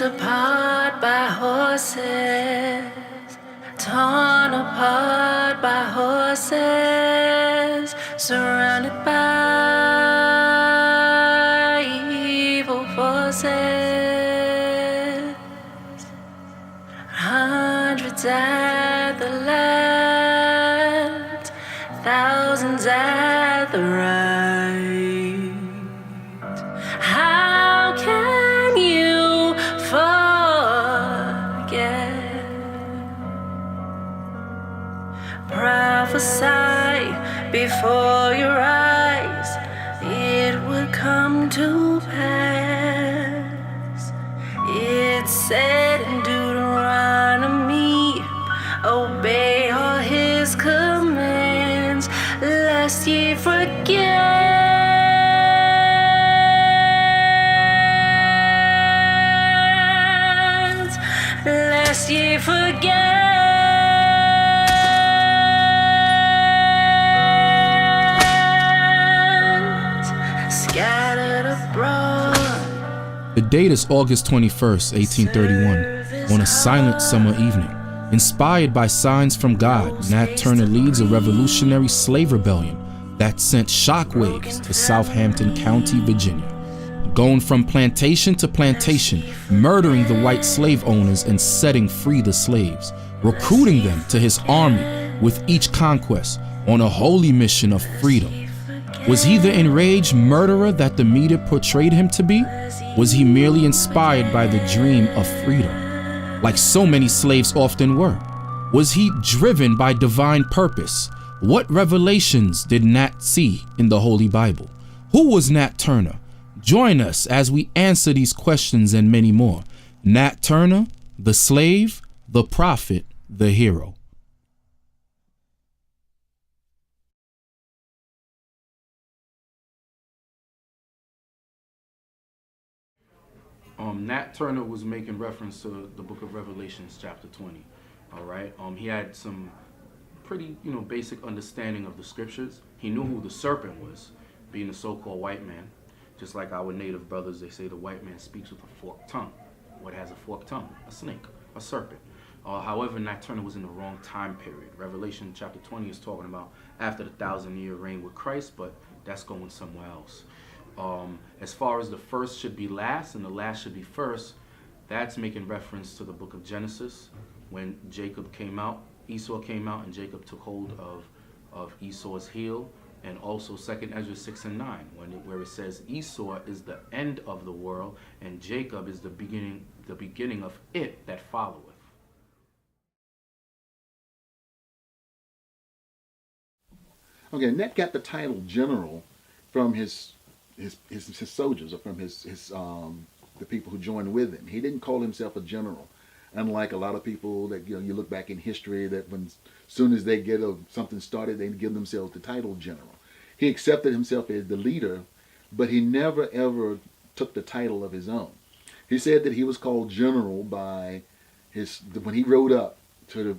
apart by horses, torn apart by horses, surrounded by evil forces. Hundreds at the left, thousands at the right. How can you forget? Prophesy before your eyes, it would come to pass. It's said in Deuteronomy, obey all his commands, lest ye forget. Lest ye forget. Scattered abroad. The date is August 21st, 1831, on a silent summer evening. Inspired by signs from God, Nat Turner leads a revolutionary slave rebellion that sent shockwaves to Southampton County, Virginia. Going from plantation to plantation, murdering the white slave owners and setting free the slaves, recruiting them to his army with each conquest on a holy mission of freedom. Was he the enraged murderer that the media portrayed him to be? Was he merely inspired by the dream of freedom, like so many slaves often were? Was he driven by divine purpose? What revelations did Nat see in the Holy Bible? Who was Nat Turner? Join us as we answer these questions and many more. Nat Turner, the slave, the prophet, the hero. Nat Turner was making reference to the book of Revelations, chapter 20. All right. He had some pretty, basic understanding of the scriptures. He knew who the serpent was, being a so-called white man. Just like our native brothers, they say the white man speaks with a forked tongue. What has a forked tongue? A snake, a serpent. However, Nat Turner was in the wrong time period. Revelation chapter 20 is talking about after the 1,000-year reign with Christ, but that's going somewhere else. As far as the first should be last and the last should be first, that's making reference to the book of Genesis, when Jacob came out, Esau came out, and Jacob took hold of Esau's heel. And also 2 Ezra 6 and 9, where it says Esau is the end of the world, and Jacob is the beginning of it that followeth. Okay, Nat got the title general from his soldiers, or from the people who joined with him. He didn't call himself a general, unlike a lot of people that you look back in history that as soon as they get something started, they give themselves the title general. He accepted himself as the leader, but he never ever took the title of his own. He said that he was called general by when he rode up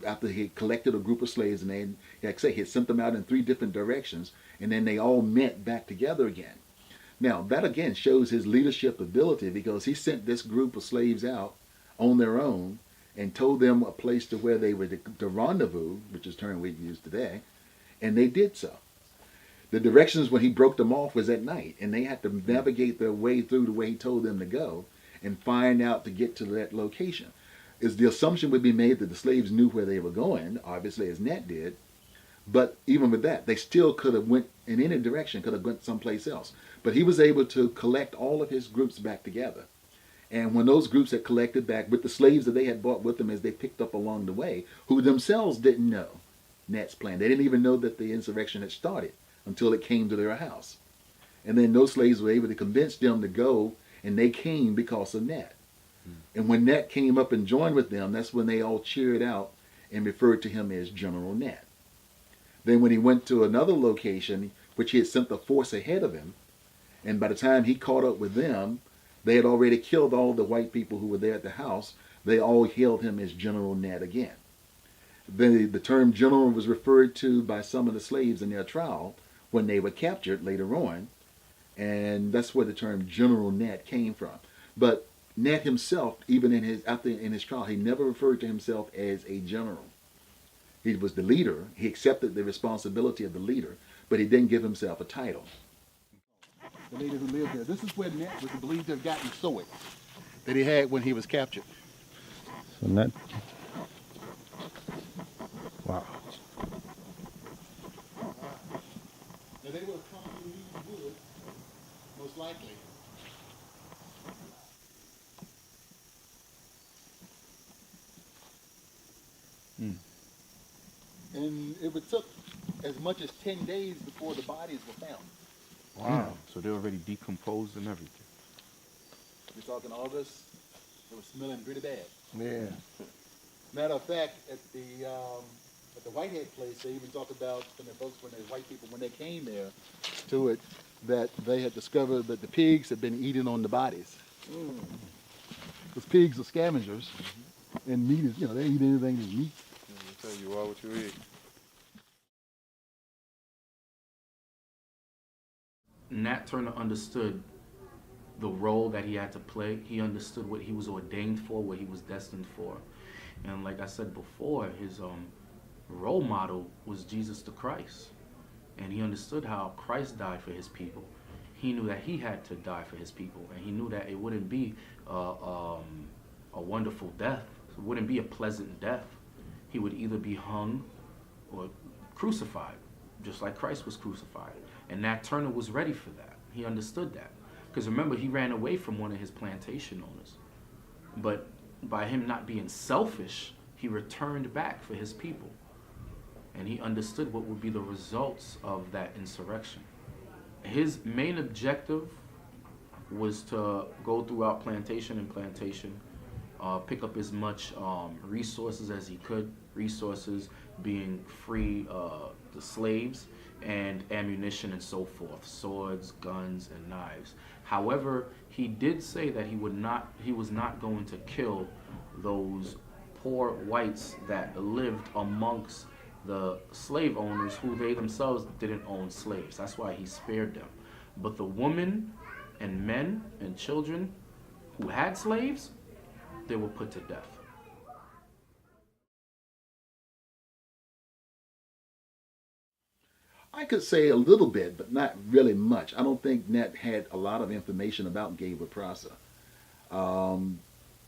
after he had collected a group of slaves, and he had sent them out in 3 different directions, and then they all met back together again. Now that again shows his leadership ability, because he sent this group of slaves out on their own and told them a place to where they were to rendezvous, which is the term we use today, and they did so. The directions when he broke them off was at night, and they had to navigate their way through the way he told them to go and find out to get to that location. The assumption would be made that the slaves knew where they were going, obviously, as Nat did, but even with that, they still could have went in any direction, could have went someplace else. But he was able to collect all of his groups back together. And when those groups had collected back with the slaves that they had brought with them as they picked up along the way, who themselves didn't know Nat's plan. They didn't even know that the insurrection had started until it came to their house. And then those slaves were able to convince them to go, and they came because of Nat. And when Nat came up and joined with them, that's when they all cheered out and referred to him as General Nat. Then when he went to another location, which he had sent the force ahead of him, and by the time he caught up with them, they had already killed all the white people who were there at the house. They all hailed him as General Nat again. The term general was referred to by some of the slaves in their trial when they were captured later on, and that's where the term General Nat came from. But Ned himself, even in his trial, he never referred to himself as a general. He was the leader. He accepted the responsibility of the leader, but he didn't give himself a title. The lady who lived there. This is where Ned was believed to have gotten sword that he had when he was captured. So Ned. Wow. Now they would have come from these woods, most likely. And it would took as much as 10 days before the bodies were found. Wow. So they're already decomposed and everything. We're talking August. It was smelling pretty bad. Yeah. Matter of fact, at the Whitehead place, they even talked about when the folks, when the white people, when they came there to it, that they had discovered that the pigs had been eating on the bodies. Because pigs are scavengers, and meat is, they eat anything that's meat. Tell you all what you eat. Nat Turner understood the role that he had to play. He understood what he was ordained for, what he was destined for. And like I said before, his role model was Jesus the Christ. And he understood how Christ died for his people. He knew that he had to die for his people. And he knew that it wouldn't be a wonderful death. It wouldn't be a pleasant death. He would either be hung or crucified, just like Christ was crucified. And Nat Turner was ready for that. He understood that. Because remember, he ran away from one of his plantation owners. But by him not being selfish, he returned back for his people. And he understood what would be the results of that insurrection. His main objective was to go throughout plantation and plantation, pick up as much resources as he could, resources being free the slaves and ammunition and so forth, swords, guns, and knives. However, he did say that he was not going to kill those poor whites that lived amongst the slave owners who they themselves didn't own slaves. That's why he spared them. But the women and men and children who had slaves, they were put to death. I could say a little bit, but not really much. I don't think Nat had a lot of information about Gabriel Prosser.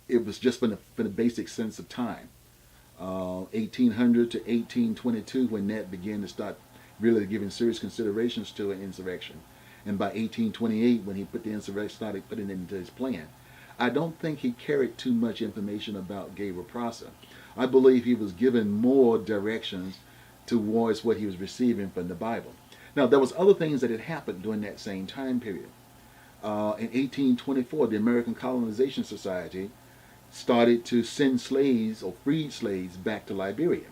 It was just from the basic sense of time. 1800 to 1822, when Nat began to start really giving serious considerations to an insurrection. And by 1828, when he put the insurrection, started putting it into his plan. I don't think he carried too much information about Gabriel Prosser. I believe he was given more directions towards what he was receiving from the Bible. Now, there was other things that had happened during that same time period. In 1824, the American Colonization Society started to send slaves or freed slaves back to Liberia.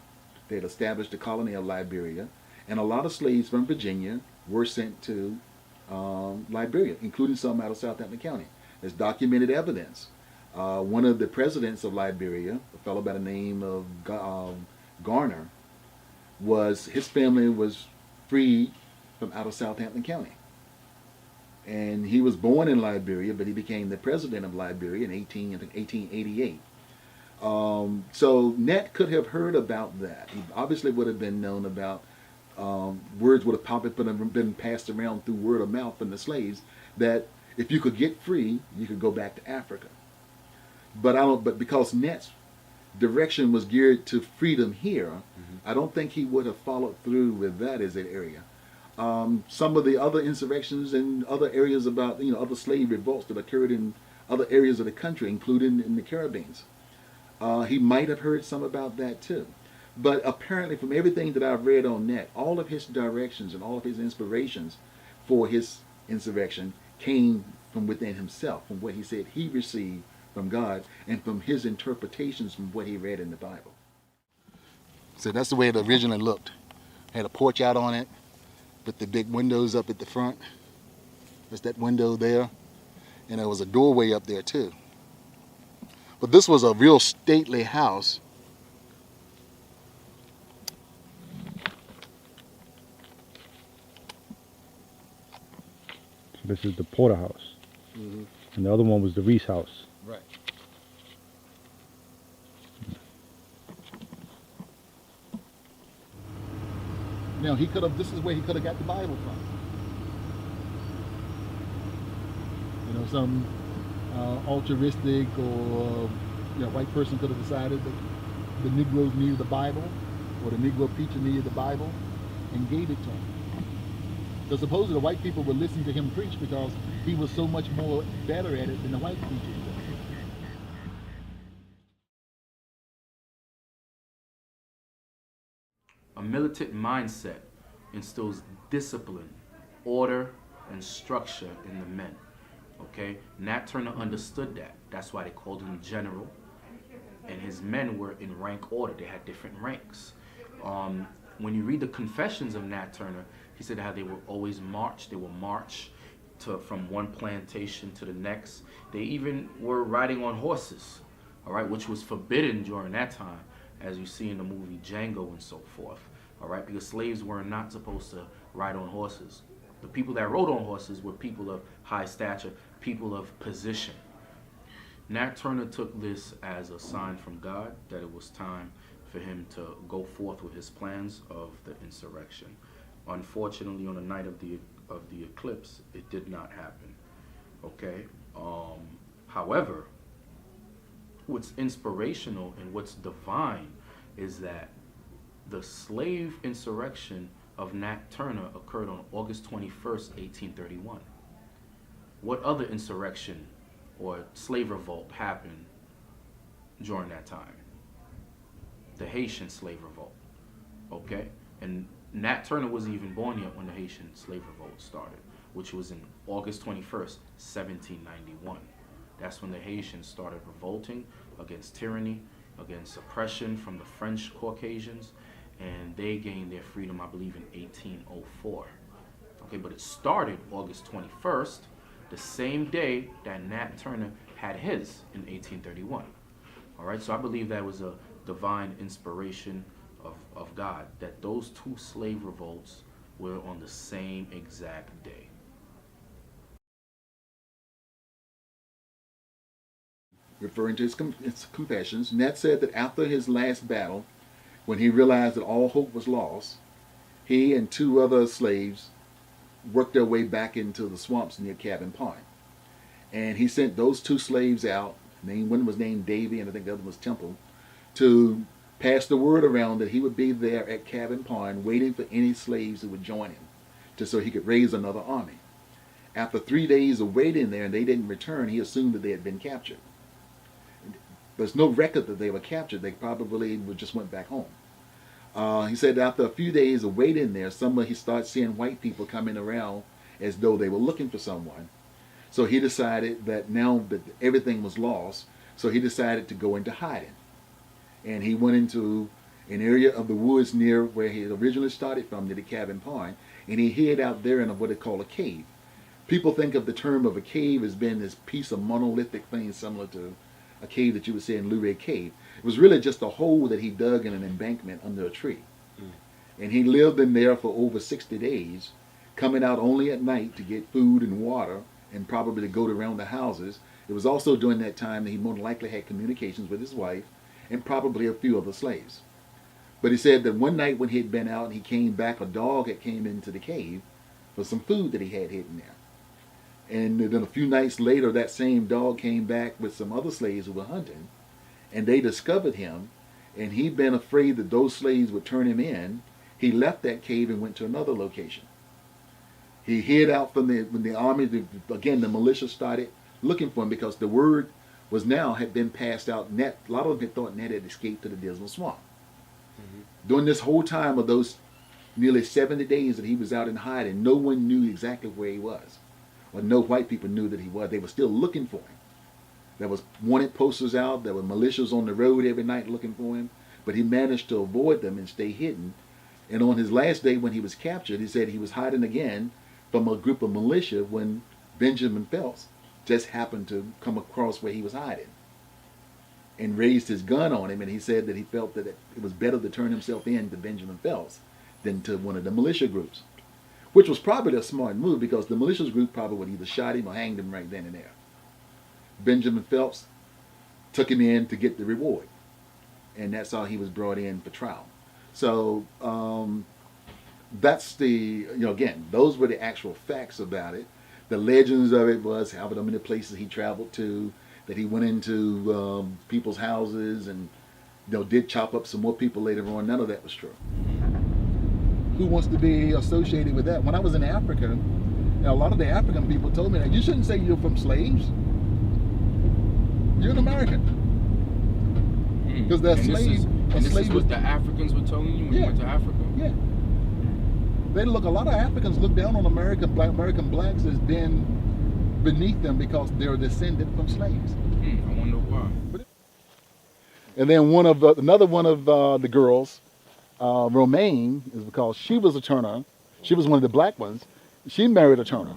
They had established the colony of Liberia, and a lot of slaves from Virginia were sent to Liberia, including some out of Southampton County. There's documented evidence. One of the presidents of Liberia, a fellow by the name of Garner, his family was freed from out of Southampton County. And he was born in Liberia, but he became the president of Liberia in 1888. So Nat could have heard about that. He obviously would have been known about, words would have probably been passed around through word of mouth from the slaves, that if you could get free, you could go back to Africa. But because Nat's direction was geared to freedom here, I don't think he would have followed through with that as an area. Some of the other insurrections in other areas about, other slave revolts that occurred in other areas of the country, including in the Caribbean. He might have heard some about that too. But apparently from everything that I've read on Nat, all of his directions and all of his inspirations for his insurrection came from within himself, from what he said he received from God and from his interpretations from what he read in the Bible. So that's the way it originally looked. Had a porch out on it with the big windows up at the front. There's that window there. And there was a doorway up there too. But this was a real stately house. So this is the porterhouse. And the other one was the Reese house. Right. Now he could have. This is where he could have got the Bible from. You know, some altruistic or white person could have decided that the Negroes needed the Bible, or the Negro preacher needed the Bible, and gave it to him. So supposedly the white people would listen to him preach because he was so much more better at it than the white preachers were. A militant mindset instills discipline, order, and structure in the men. Okay? Nat Turner understood that. That's why they called him general. And his men were in rank order. They had different ranks. When you read the confessions of Nat Turner, he said how they were always marched. They will march from one plantation to the next. They even were riding on horses, all right, which was forbidden during that time, as you see in the movie Django and so forth, all right, because slaves were not supposed to ride on horses. The people that rode on horses were people of high stature, people of position. Nat Turner took this as a sign from God that it was time for him to go forth with his plans of the insurrection. Unfortunately, on the night of the eclipse, it did not happen. Okay. However, what's inspirational and what's divine is that the slave insurrection of Nat Turner occurred on August 21st, 1831. What other insurrection or slave revolt happened during that time? The Haitian slave revolt. Okay? And Nat Turner wasn't even born yet when the Haitian slave revolt started, which was in August 21st, 1791. That's when the Haitians started revolting against tyranny, against oppression from the French Caucasians, and they gained their freedom, I believe, in 1804. Okay, but it started August 21st, the same day that Nat Turner had his in 1831. All right, so I believe that was a divine inspiration of God, that those two slave revolts were on the same exact day. Referring to his confessions, Nat said that after his last battle, when he realized that all hope was lost, he and two other slaves worked their way back into the swamps near Cabin Pond. And he sent those two slaves out, one was named Davy and I think the other was Temple, to pass the word around that he would be there at Cabin Pond waiting for any slaves who would join him, just so he could raise another army. After 3 days of waiting there and they didn't return, he assumed that they had been captured. There's no record that they were captured. They probably just went back home. He said after a few days of waiting there, he started seeing white people coming around as though they were looking for someone. So he decided that now that everything was lost, so he decided to go into hiding. And he went into an area of the woods near where he had originally started from, near the Cabin Pond, and he hid out there in what they call a cave. People think of the term of a cave as being this piece of monolithic thing similar to a cave that you would see in Luray Cave. It was really just a hole that he dug in an embankment under a tree. And he lived in there for over 60 days, coming out only at night to get food and water and probably to go around the houses. It was also during that time that he more than likely had communications with his wife and probably a few other slaves. But he said that one night when he had been out and he came back, a dog had came into the cave for some food that he had hidden there. And then a few nights later, that same dog came back with some other slaves who were hunting, and they discovered him, and he'd been afraid that those slaves would turn him in. He left that cave and went to another location. He hid out from the army. Again, the militia started looking for him because the word had been passed out. A lot of them had thought Ned had escaped to the Dismal Swamp. During this whole time of those nearly 70 days that he was out in hiding, no one knew exactly where he was. Or no white people knew that he was. They were still looking for him. There was wanted posters out. There were militias on the road every night looking for him. But he managed to avoid them and stay hidden. And on his last day when he was captured, he said he was hiding again from a group of militia when Benjamin Phelps just happened to come across where he was hiding and raised his gun on him. And he said that he felt that it was better to turn himself in to Benjamin Phelps than to one of the militia groups, which was probably a smart move because the militia group probably would either shot him or hanged him right then and there. Benjamin Phelps took him in to get the reward. And that's how he was brought in for trial. So that's again, those were the actual facts about it. The legends of it was how many places he traveled to, that he went into people's houses and did chop up some more people later on. None of that was true. Who wants to be associated with that? When I was in Africa, a lot of the African people told me that you shouldn't say you're from slaves. You're an American. Because they're slaves. This is what the Africans were telling you when you went to Africa? Yeah. A lot of Africans look down on American blacks as being beneath them because they're descended from slaves. I wonder why. And then another one of the girls, Romaine, is because she was a Turner. She was one of the black ones. She married a Turner.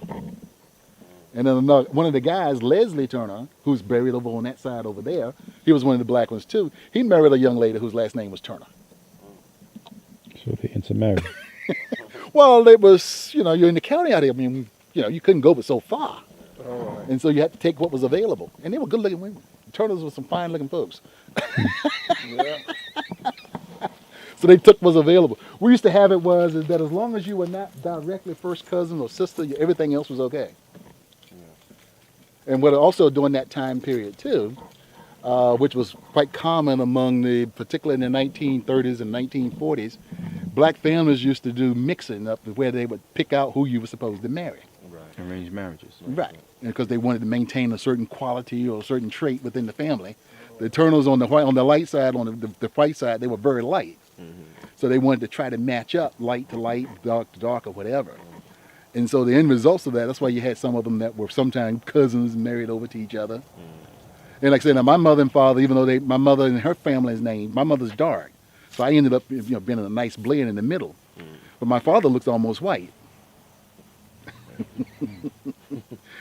And then one of the guys, Leslie Turner, who's buried over on that side over there, he was one of the black ones too. He married a young lady whose last name was Turner. So they intermarried. Well, it was, you're in the county out here. I mean, you couldn't go but so far. All right. And so you had to take what was available. And they were good looking women. The Turners were some fine looking folks. Yeah. So they took what was available. We used to have it was that as long as you were not directly first cousin or sister, everything else was okay. And what also during that time period too, which was quite common particularly in the 1930s and 1940s, black families used to do mixing up where they would pick out who you were supposed to marry. Right. Arranged marriages. Right. Because they wanted to maintain a certain quality or a certain trait within the family. The Turners on the light side, on the white side, they were very light. Mm-hmm. So they wanted to try to match up light to light, dark to dark, or whatever. And so the end results of that's why you had some of them that were sometimes cousins married over to each other. And like I said, now my mother and father, even though my mother and her family's name, my mother's dark. So I ended up being a nice blend in the middle. But my father looks almost white.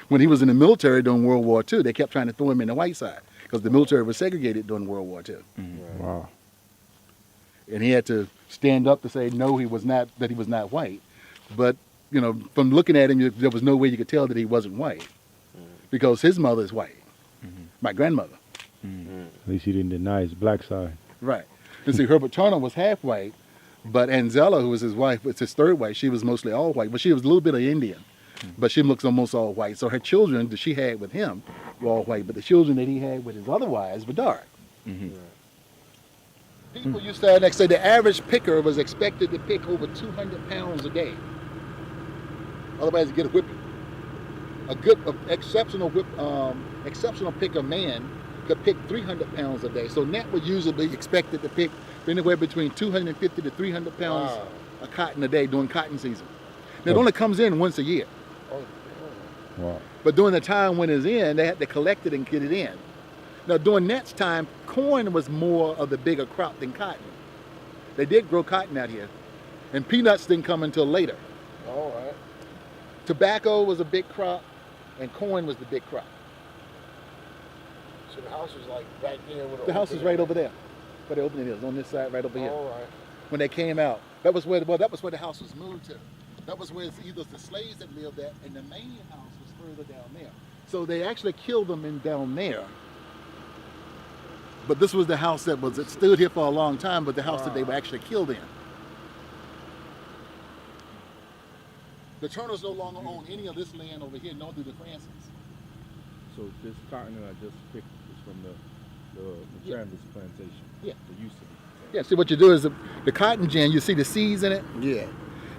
When he was in the military during World War II, they kept trying to throw him in the white side because the military was segregated during World War II. Mm-hmm. Wow. And he had to stand up to say no, he was not white. But from looking at him, there was no way you could tell that he wasn't white because his mother is white, my grandmother. At least he didn't deny his black side. Right. And see, Herbert Turner was half white, but Anzella, who was his wife, was his third wife. She was mostly all white, but she was a little bit of Indian. But she looks almost all white. So her children that she had with him were all white, but the children that he had with his other wives were dark. Mm-hmm. People used to say the average picker was expected to pick over 200 pounds a day. Otherwise, you get a whipping. Exceptional picker man could pick 300 pounds a day. So Nat would usually be expected to pick anywhere between 250 to 300 pounds of cotton a day during cotton season. Now, it only comes in once a year. Wow. But during the time when it's in, they had to collect it and get it in. Now, during Nat's time, corn was more of the bigger crop than cotton. They did grow cotton out here, and peanuts didn't come until later. All right. Tobacco was a big crop, and corn was the big crop. So the house was like back there with the house is right over there, where the opening is, on this side right over here. All right. When they came out, that was where the house was moved to. That was where either the slaves that lived at, and the main house was further down there. So they actually killed them down there. But this was the house that stood here for a long time, but the house that they were actually killed in. The Turners no longer own any of this land over here, nor do the Francis. So this cotton that I just picked is from the Chandler's plantation. Yeah. The use of it. Yeah, see what you do is the cotton gin, you see the seeds in it? Yeah.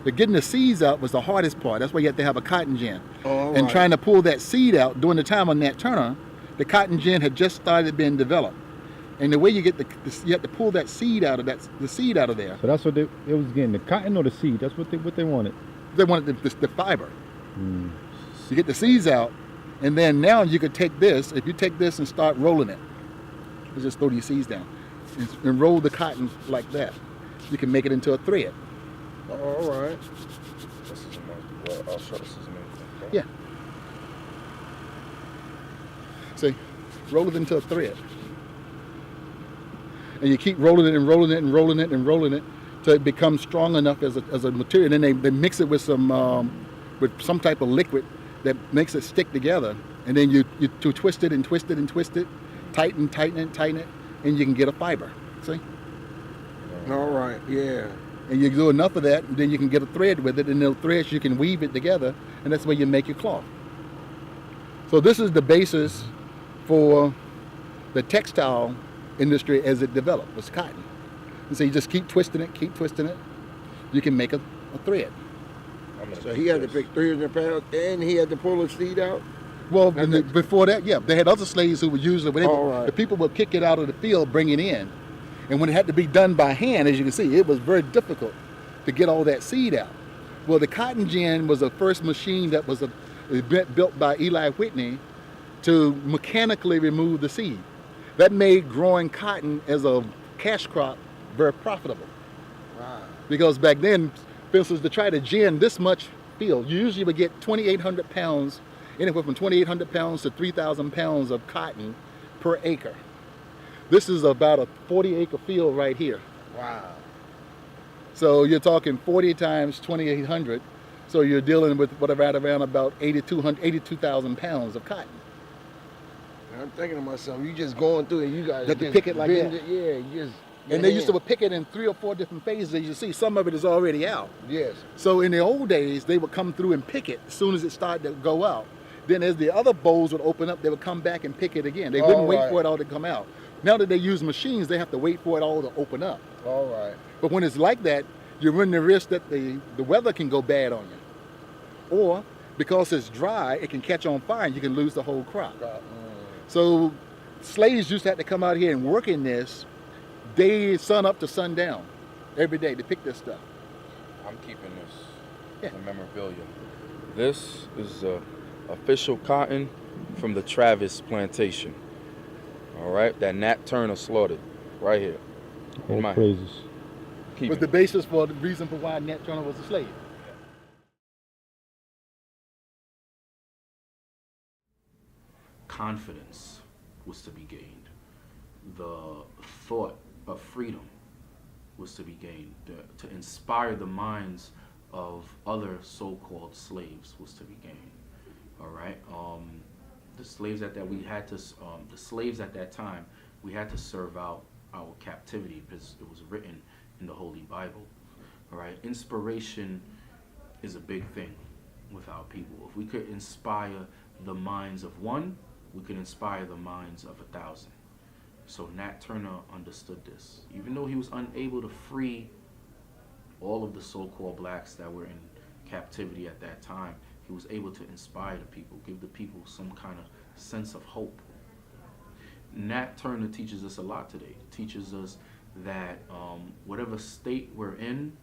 But getting the seeds out was the hardest part. That's why you have to have a cotton gin. All and right. trying to pull that seed out during the time of Nat Turner, the cotton gin had just started being developed. And the way you get you have to pull that seed out of the seed out of there. So that's what it was getting, the cotton or the seed. That's what they wanted. They wanted the fiber. You get the seeds out, and then now you could take this. If you take this and start rolling it, you just throw your seeds down and roll the cotton like that. You can make it into a thread. All right. This is amazing. Yeah. See, roll it into a thread. And you keep rolling it and rolling it and rolling it and rolling it till it becomes strong enough as a material. And then they mix it with some type of liquid that makes it stick together. And then you twist it and twist it and twist it tighten it, and you can get a fiber. See? All right. Yeah. And you do enough of that, and then you can get a thread with it, and those threads you can weave it together, and that's where you make your cloth. So this is the basis for the textile industry as it developed, was cotton. And so you just keep twisting it, you can make a thread. So he had to pick 300 pounds, and he had to pull the seed out. Well, before that, yeah, they had other slaves who would use it. Right. The people would kick it out of the field, bring it in. And when it had to be done by hand, as you can see, it was very difficult to get all that seed out. Well, the cotton gin was the first machine that was built by Eli Whitney to mechanically remove the seed. That made growing cotton as a cash crop very profitable. Wow. Because back then, for instance, to try to gin this much field, you usually would get 2,800 pounds, anywhere from 2,800 pounds to 3,000 pounds of cotton per acre. This is about a 40-acre field right here. Wow. So you're talking 40 times 2,800. So you're dealing with right around about 82,000 pounds of cotton. And I'm thinking to myself, you just going through it, you guys You have to just pick it like bend that. It, yeah, you just. And they used to pick it in 3 or 4 different phases. As you see, some of it is already out. Yes. So in the old days, they would come through and pick it as soon as it started to go out. Then as the other bowls would open up, they would come back and pick it again. They wouldn't wait for it all to come out. Now that they use machines, they have to wait for it all to open up. All right. But when it's like that, you run the risk that the weather can go bad on you. Or because it's dry, it can catch on fire and you can lose the whole crop. So slaves used to have to come out here and work in this sun up to sundown every day to pick this stuff. I'm keeping this. Yeah. The memorabilia. This is official cotton from the Travis plantation. All right, that Nat Turner slaughtered right here. All my- praises. Keep Was it. the basis for the reason for why Nat Turner was a slave. Confidence was to be gained. The thought of freedom was to be gained. To inspire the minds of other so-called slaves was to be gained. All right. The slaves at that time, we had to serve out our captivity because it was written in the Holy Bible. All right. Inspiration is a big thing with our people. If we could inspire the minds of one, we could inspire the minds of 1,000. So Nat Turner understood this. Even though he was unable to free all of the so-called blacks that were in captivity at that time, he was able to inspire the people, give the people some kind of sense of hope. Nat Turner teaches us a lot today. It teaches us that whatever state we're in,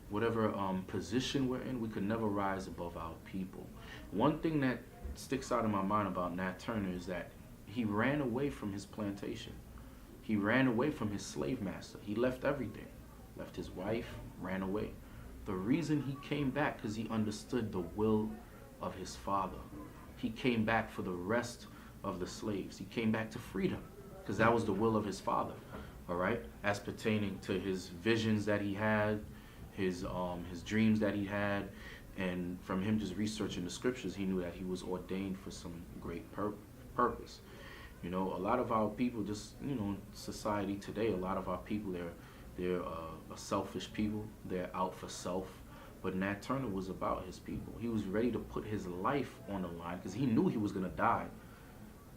whatever position we're in, we could never rise above our people. One thing that sticks out in my mind about Nat Turner is that he ran away from his plantation. He ran away from his slave master. He left everything. Left his wife, ran away. The reason he came back, because he understood the will of his father. He came back for the rest of the slaves. He came back to freedom, because that was the will of his father, all right? As pertaining to his visions that he had, his dreams that he had, and from him just researching the scriptures, he knew that he was ordained for some great purpose. You know, a lot of our people, just, you know, society today, a lot of our people, they're a selfish people. They're out for self. But Nat Turner was about his people. He was ready to put his life on the line because he knew he was going to die.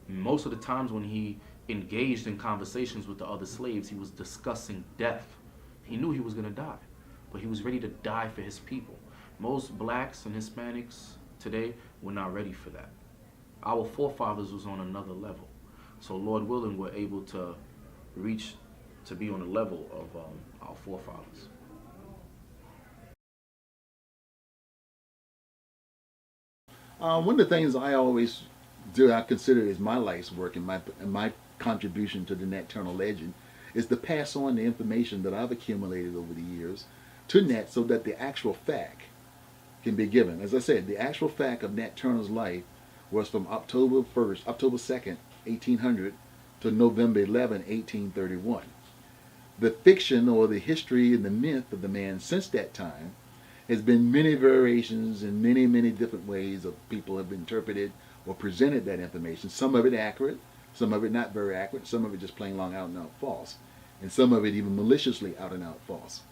Most of the times when he engaged in conversations with the other slaves, he was discussing death. He knew he was going to die, but he was ready to die for his people. Most blacks and Hispanics today were not ready for that. Our forefathers was on another level. So Lord willing, we're able to reach to be on the level of our forefathers. One of the things I always do, I consider is my life's work and my contribution to the Nat Turner legend, is to pass on the information that I've accumulated over the years to Nat so that the actual fact can be given. As I said, the actual fact of Nat Turner's life was from October 2nd, 1800 to November 11, 1831. The fiction or the history and the myth of the man since that time has been many variations in many, many different ways of people have interpreted or presented that information. Some of it accurate, Some of it not very accurate, some of it just plain long out and out false, and some of it even maliciously out and out false.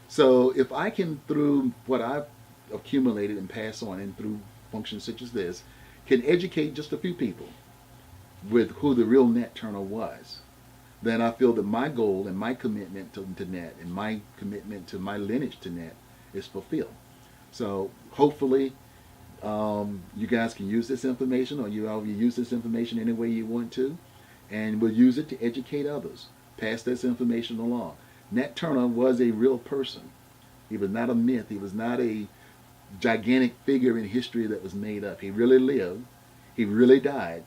So if I can, through what I've accumulated and pass on, and through functions such as this, can educate just a few people with who the real Nat Turner was, then I feel that my goal and my commitment to Nat and my commitment to my lineage to Nat is fulfilled. So hopefully you guys can use this information, or you use this information any way you want to, and we'll use it to educate others. Pass this information along. Nat Turner was a real person. He was not a myth. He was not a gigantic figure in history that was made up. He really lived. He really died.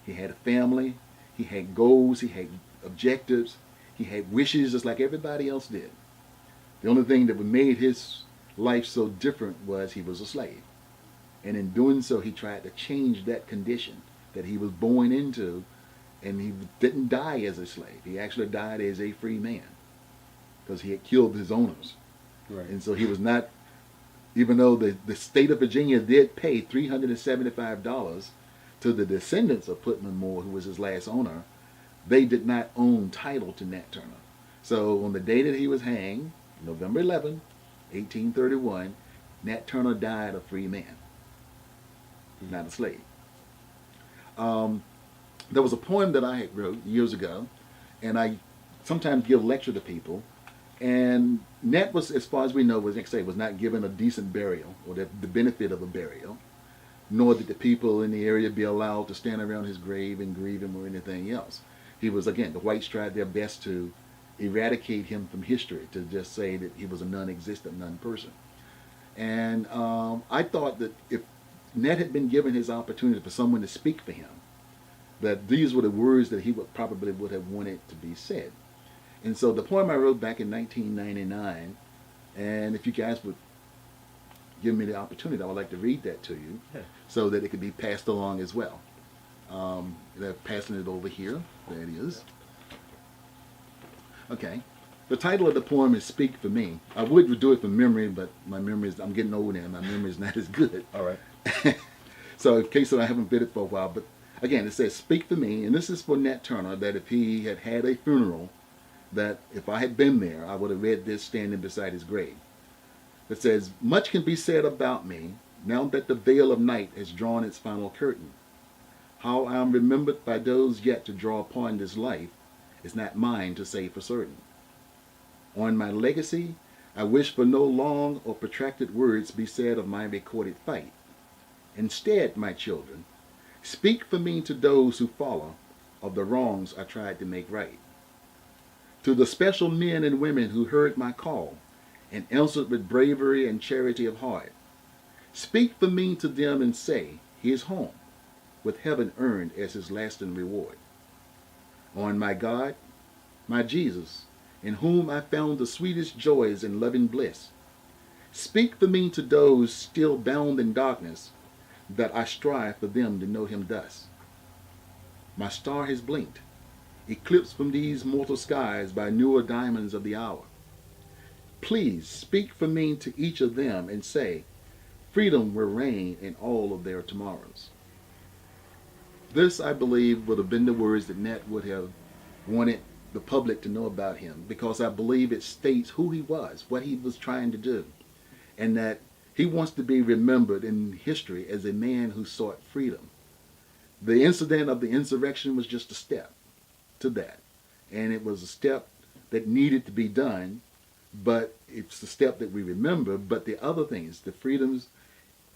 He had a family. He had goals. He had objectives. He had wishes just like everybody else did. The only thing that made his life so different was he was a slave. And in doing so, he tried to change that condition that he was born into, and he didn't die as a slave. He actually died as a free man because he had killed his owners. Right. And so he was not, even though the state of Virginia did pay $375 to the descendants of Putnam Moore, who was his last owner, they did not own title to Nat Turner. So on the day that he was hanged, November 11, 1831, Nat Turner died a free man, not a slave. There was a poem that I had wrote years ago, and I sometimes give lecture to people, and Nat was, as far as we know, was not given a decent burial, or the benefit of a burial, nor did the people in the area be allowed to stand around his grave and grieve him or anything else. He was, again, the whites tried their best to eradicate him from history, to just say that he was a non-existent, non-person. And I thought that if Nat had been given his opportunity for someone to speak for him, that these were the words that he would have wanted to be said. And so the poem I wrote back in 1999, and if you guys would give me the opportunity, I would like to read that to you, so that it could be passed along as well. They're passing it over here. There it is. Okay. The title of the poem is Speak for Me. I would do it from memory, but my memory is, I'm getting old now, my memory is not as good. All right. So in case I haven't been it for a while, but again, it says, Speak for me, and this is for Nat Turner, that if he had had a funeral, that if I had been there, I would have read this standing beside his grave. It says, Much can be said about me, now that the veil of night has drawn its final curtain. How I am remembered by those yet to draw upon this life is not mine to say for certain. On my legacy, I wish for no long or protracted words be said of my recorded fight. Instead, my children, speak for me to those who follow of the wrongs I tried to make right. To the special men and women who heard my call and answered with bravery and charity of heart, speak for me to them and say, he is home, with heaven earned as his lasting reward. On my God, my Jesus, in whom I found the sweetest joys and loving bliss, speak for me to those still bound in darkness, that I strive for them to know him thus. My star has blinked, eclipsed from these mortal skies by newer diamonds of the hour. Please speak for me to each of them and say, freedom will reign in all of their tomorrows. This, I believe, would have been the words that Nat would have wanted the public to know about him, because I believe it states who he was, what he was trying to do, and that he wants to be remembered in history as a man who sought freedom. The incident of the insurrection was just a step to that, and it was a step that needed to be done, but it's the step that we remember. But the other things, the freedoms,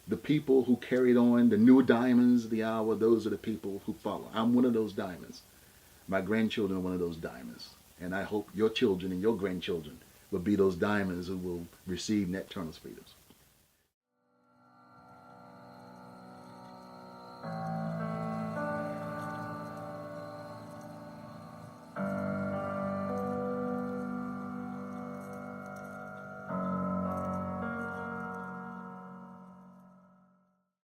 the people who carried on, the new diamonds of the hour, those are the people who follow. I'm one of those diamonds. My grandchildren are one of those diamonds. And I hope your children and your grandchildren will be those diamonds who will receive Nat Turner's freedoms.